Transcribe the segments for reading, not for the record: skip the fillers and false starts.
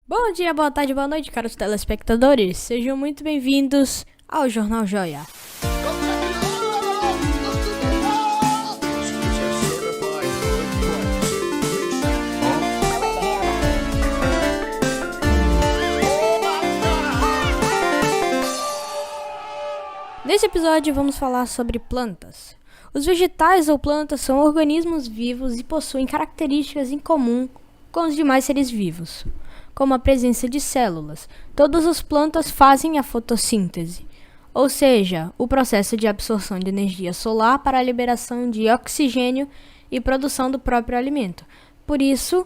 Bom dia, boa tarde, boa noite, caros telespectadores. Sejam muito bem-vindos ao Jornal Joia. Nesse episódio vamos falar sobre plantas. Os vegetais ou plantas são organismos vivos e possuem características em comum com os demais seres vivos, como a presença de células. Todas as plantas fazem a fotossíntese, ou seja, o processo de absorção de energia solar para a liberação de oxigênio e produção do próprio alimento. Por isso,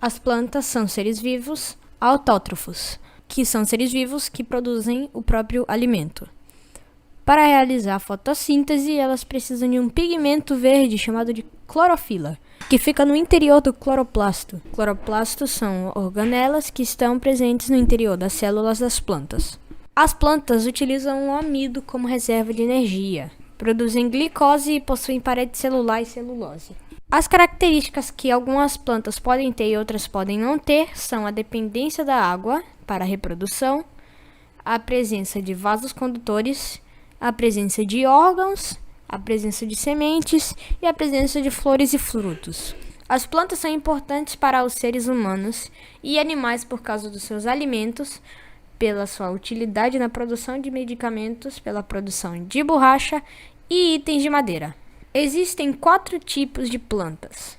as plantas são seres vivos autótrofos, que são seres vivos que produzem o próprio alimento. Para realizar a fotossíntese, elas precisam de um pigmento verde chamado de clorofila, que fica no interior do cloroplasto. Cloroplastos são organelas que estão presentes no interior das células das plantas. As plantas utilizam o amido como reserva de energia, produzem glicose e possuem parede celular e celulose. As características que algumas plantas podem ter e outras podem não ter são a dependência da água para a reprodução, a presença de vasos condutores, a presença de órgãos, a presença de sementes e a presença de flores e frutos. As plantas são importantes para os seres humanos e animais por causa dos seus alimentos, pela sua utilidade na produção de medicamentos, pela produção de borracha e itens de madeira. Existem 4 tipos de plantas: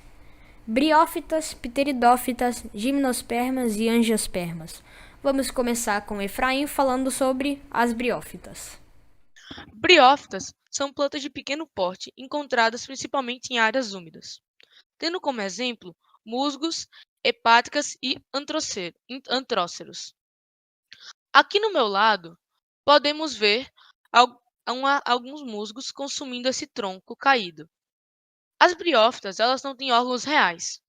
briófitas, pteridófitas, gimnospermas e angiospermas. Vamos começar com Efraim falando sobre as briófitas. Briófitas são plantas de pequeno porte encontradas principalmente em áreas úmidas, tendo como exemplo musgos, hepáticas e antróceros. Aqui no meu lado, podemos ver alguns musgos consumindo esse tronco caído. As briófitas, elas não têm órgãos reais.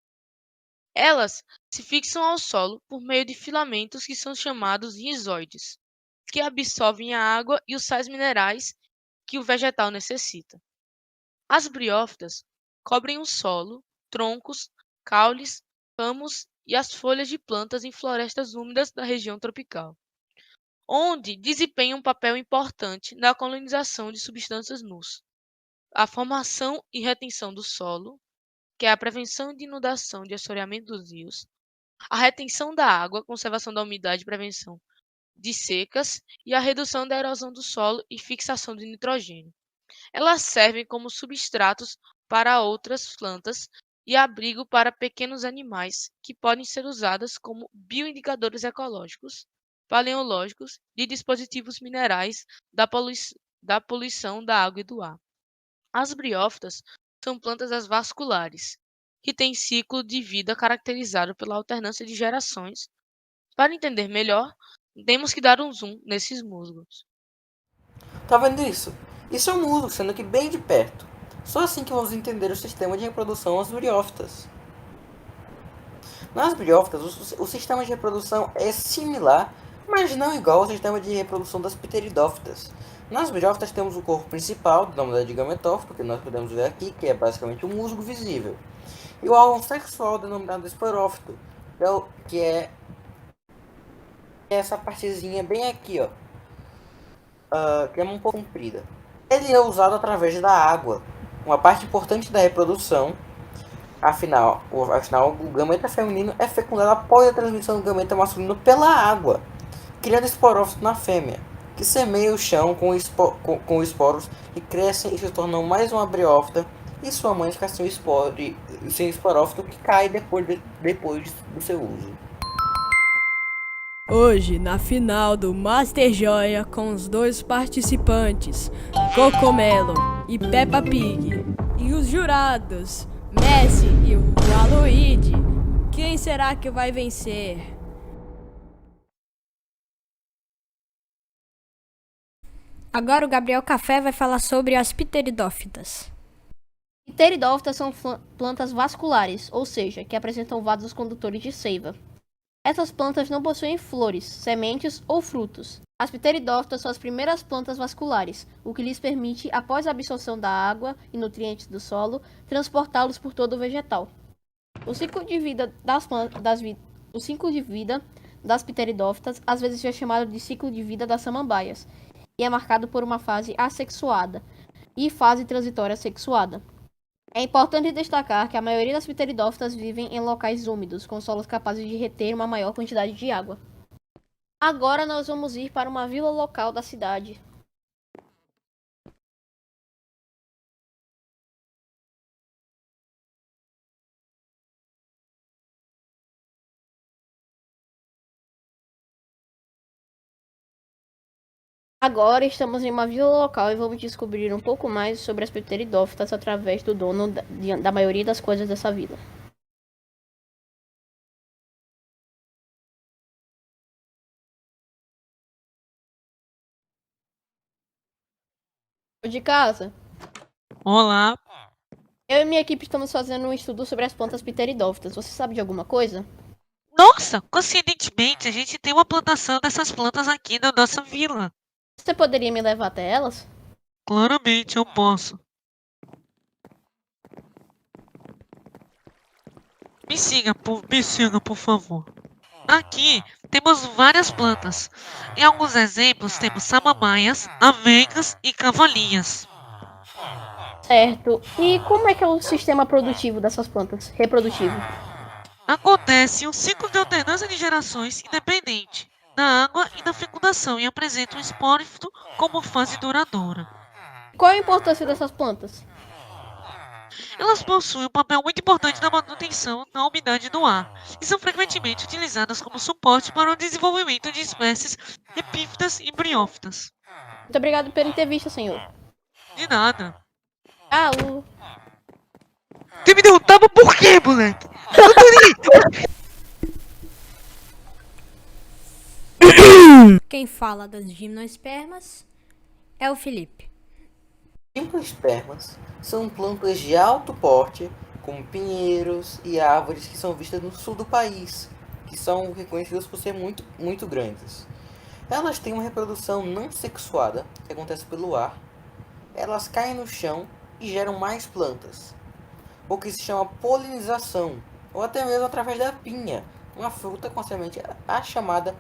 Elas se fixam ao solo por meio de filamentos que são chamados rizoides, que absorvem a água e os sais minerais que o vegetal necessita. As briófitas cobrem o solo, troncos, caules, ramos e as folhas de plantas em florestas úmidas da região tropical, onde desempenham um papel importante na colonização de substâncias nus, a formação e retenção do solo, que é a prevenção de inundação e assoreamento dos rios, a retenção da água, conservação da umidade e prevenção de secas e a redução da erosão do solo e fixação de nitrogênio. Elas servem como substratos para outras plantas e abrigo para pequenos animais que podem ser usadas como bioindicadores ecológicos, paleológicos e dispositivos minerais da poluição da água e do ar. As briófitas são plantas vasculares, que têm ciclo de vida caracterizado pela alternância de gerações. Para entender melhor, temos que dar um zoom nesses musgos. Tá vendo isso? Isso é um musgo, sendo que bem de perto. Só assim que vamos entender o sistema de reprodução das briófitas. Nas briófitas, o sistema de reprodução é similar, mas não igual ao sistema de reprodução das pteridófitas. Nas briófitas temos o corpo principal, denominado de gametófito, que nós podemos ver aqui, que é basicamente um musgo visível. E o órgão sexual, denominado esporófito, que é essa partezinha bem aqui, ó, que é um pouco comprida. Ele é usado através da água, uma parte importante da reprodução. Afinal, o gameta feminino é fecundado após a transmissão do gameta masculino pela água, criando esporófito na fêmea, que semeia o chão com esporos que crescem e se tornam mais uma briófita, e sua mãe fica sem esporófito que cai depois do seu uso. Hoje, na final do Master Joia, com os 2 participantes, Cocomelo e Peppa Pig, e os jurados, Messi e o Aloide, quem será que vai vencer? Agora o Gabriel Café vai falar sobre as pteridófitas. Pteridófitas são plantas vasculares, ou seja, que apresentam vasos condutores de seiva. Essas plantas não possuem flores, sementes ou frutos. As pteridófitas são as primeiras plantas vasculares, o que lhes permite, após a absorção da água e nutrientes do solo, transportá-los por todo o vegetal. O ciclo de vida das pteridófitas às vezes é chamado de ciclo de vida das samambaias e é marcado por uma fase assexuada e fase transitória sexuada. É importante destacar que a maioria das pteridófitas vivem em locais úmidos, com solos capazes de reter uma maior quantidade de água. Agora nós vamos ir para uma vila local da cidade. Agora estamos em uma vila local e vamos descobrir um pouco mais sobre as pteridófitas através do dono da maioria das coisas dessa vila. De casa, Olá. eu e minha equipe estamos fazendo um estudo sobre as plantas pteridófitas. Você sabe de alguma coisa? Nossa, coincidentemente, a gente tem uma plantação dessas plantas aqui na nossa vila. Você poderia me levar até elas? Claramente, eu posso. Me siga, por favor. Aqui temos várias plantas. Em alguns exemplos temos samambaias, avencas e cavalinhas. Certo. E como é que é o sistema produtivo dessas plantas? Reprodutivo. Acontece um ciclo de alternância de gerações independente da água e da fecundação e apresenta um esporífito como fase duradoura. Qual a importância dessas plantas? Elas possuem um papel muito importante na manutenção da umidade do ar e são frequentemente utilizadas como suporte para o desenvolvimento de espécies epífitas e briófitas. Muito obrigado pela entrevista, senhor. De nada. Tchau. Você me derrotava por quê, moleque? Quem fala das gimnospermas é o Felipe. Gimnospermas são plantas de alto porte, como pinheiros e árvores que são vistas no sul do país, que são reconhecidas por ser muito grandes. Elas têm uma reprodução não sexuada, que acontece pelo ar. Elas caem no chão e geram mais plantas, o que se chama polinização, ou até mesmo através da pinha, uma fruta com a semente chamada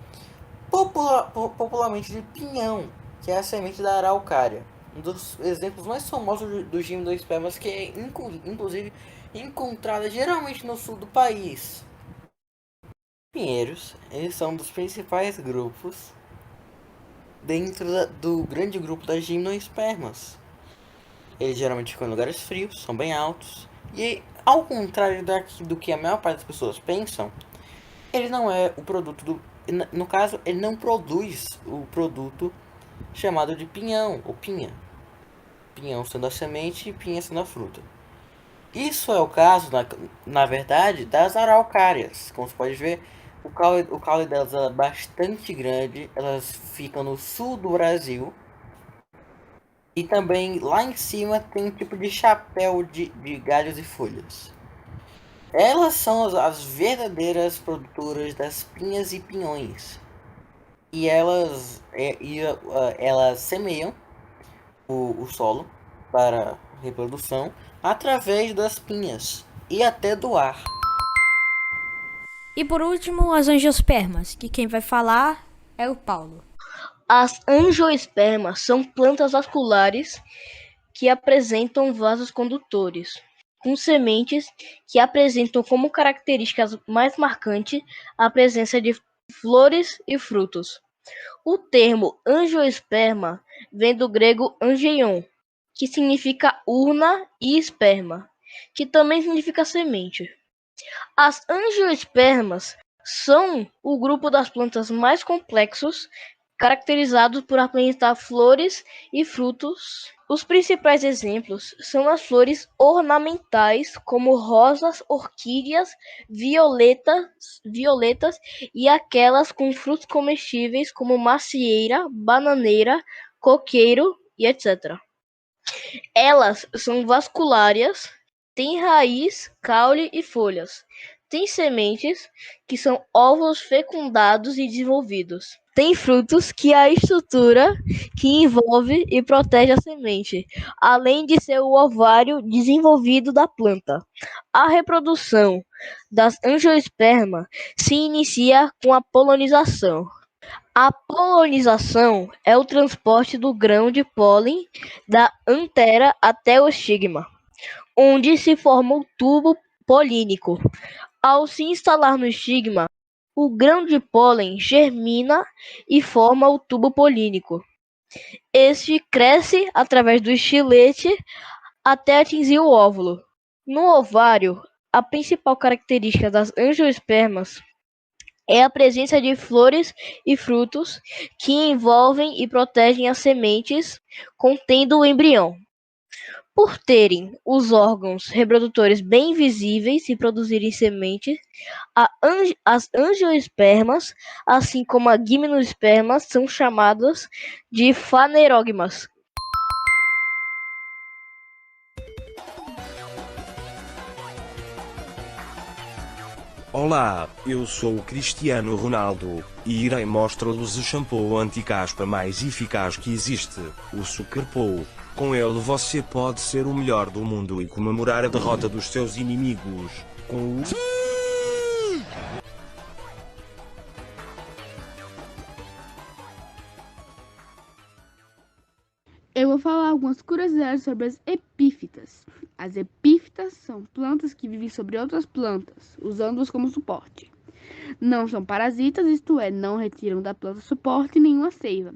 popularmente de pinhão, que é a semente da araucária. Um dos exemplos mais famosos dos gimnospermas, que é inclusive encontrada geralmente no sul do país. Pinheiros, eles são um dos principais grupos dentro do grande grupo das gimnospermas. Eles geralmente ficam em lugares frios, são bem altos, e ao contrário do que a maior parte das pessoas pensam, ele não é o produto do... No caso, ele não produz o produto chamado de pinhão, ou pinha. Pinhão sendo a semente e pinha sendo a fruta. Isso é o caso, na verdade, das araucárias. Como você pode ver, o caule delas é bastante grande. Elas ficam no sul do Brasil. E também lá em cima tem um tipo de chapéu de galhos e folhas. Elas são as verdadeiras produtoras das pinhas e pinhões. E elas semeiam o solo para reprodução através das pinhas e até do ar. E por último, as angiospermas, que quem vai falar é o Paulo. As angiospermas são plantas vasculares que apresentam vasos condutores, com sementes que apresentam como características mais marcantes a presença de flores e frutos. O termo angiosperma vem do grego angeion, que significa urna, e esperma, que também significa semente. As angiospermas são o grupo das plantas mais complexos, caracterizados por apresentar flores e frutos. Os principais exemplos são as flores ornamentais, como rosas, orquídeas, violetas e aquelas com frutos comestíveis, como macieira, bananeira, coqueiro e etc. Elas são vasculárias, têm raiz, caule e folhas. Tem sementes, que são óvulos fecundados e desenvolvidos. Tem frutos, que é a estrutura que envolve e protege a semente, além de ser o ovário desenvolvido da planta. A reprodução das angiospermas se inicia com a polinização. A polinização é o transporte do grão de pólen da antera até o estigma, onde se forma o tubo polínico. Ao se instalar no estigma, o grão de pólen germina e forma o tubo polínico. Este cresce através do estilete até atingir o óvulo. No ovário, a principal característica das angiospermas é a presença de flores e frutos que envolvem e protegem as sementes contendo o embrião. Por terem os órgãos reprodutores bem visíveis e produzirem sementes, as angiospermas, assim como as gimnospermas, são chamadas de fanerogmas. Olá, eu sou o Cristiano Ronaldo, e irei mostrar-vos o shampoo anti-caspa mais eficaz que existe, o Superpoo. Com ele você pode ser o melhor do mundo e comemorar a derrota dos seus inimigos. Com o... Eu vou falar algumas curiosidades sobre as epífitas. As epífitas são plantas que vivem sobre outras plantas, usando-as como suporte. Não são parasitas, isto é, não retiram da planta suporte nenhuma seiva.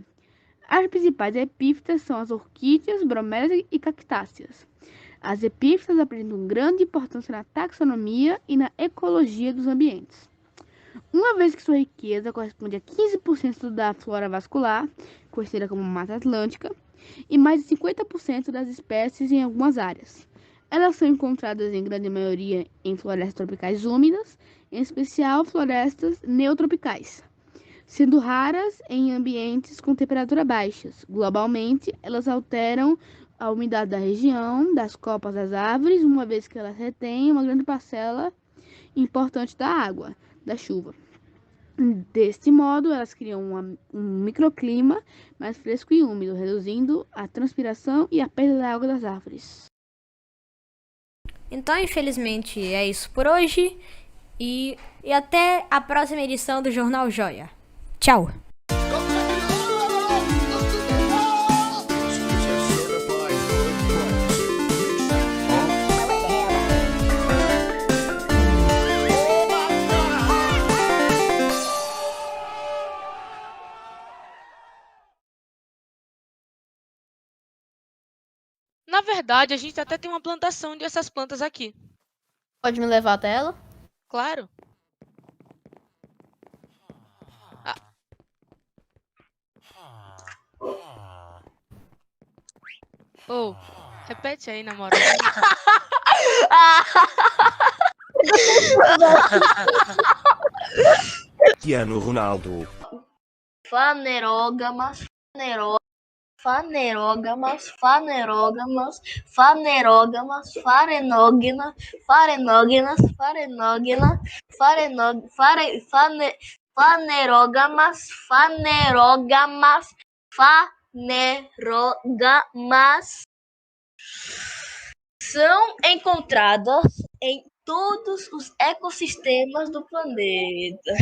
As principais epífitas são as orquídeas, bromélias e cactáceas. As epífitas apresentam grande importância na taxonomia e na ecologia dos ambientes. Uma vez que sua riqueza corresponde a 15% da flora vascular, conhecida como Mata Atlântica, e mais de 50% das espécies em algumas áreas. Elas são encontradas em grande maioria em florestas tropicais úmidas, em especial florestas neotropicais, sendo raras em ambientes com temperatura baixas. Globalmente, elas alteram a umidade da região, das copas das árvores, uma vez que elas retêm uma grande parcela importante da água, da chuva. Deste modo, elas criam um microclima mais fresco e úmido, reduzindo a transpiração e a perda da água das árvores. Então, infelizmente, é isso por hoje. E até a próxima edição do Jornal Joia. Tchau! Na verdade, a gente até tem uma plantação dessas plantas aqui. Pode me levar até ela? Claro. Oh, repete aí, namorada. Cristiano Ronaldo. Fanerógamas, fanerógamas, fanerógamas, fanerógamas, farenógena, farenógenas, farenógena, fanerógamas, fanerógamas, fanerógamas são encontradas em todos os ecossistemas do planeta.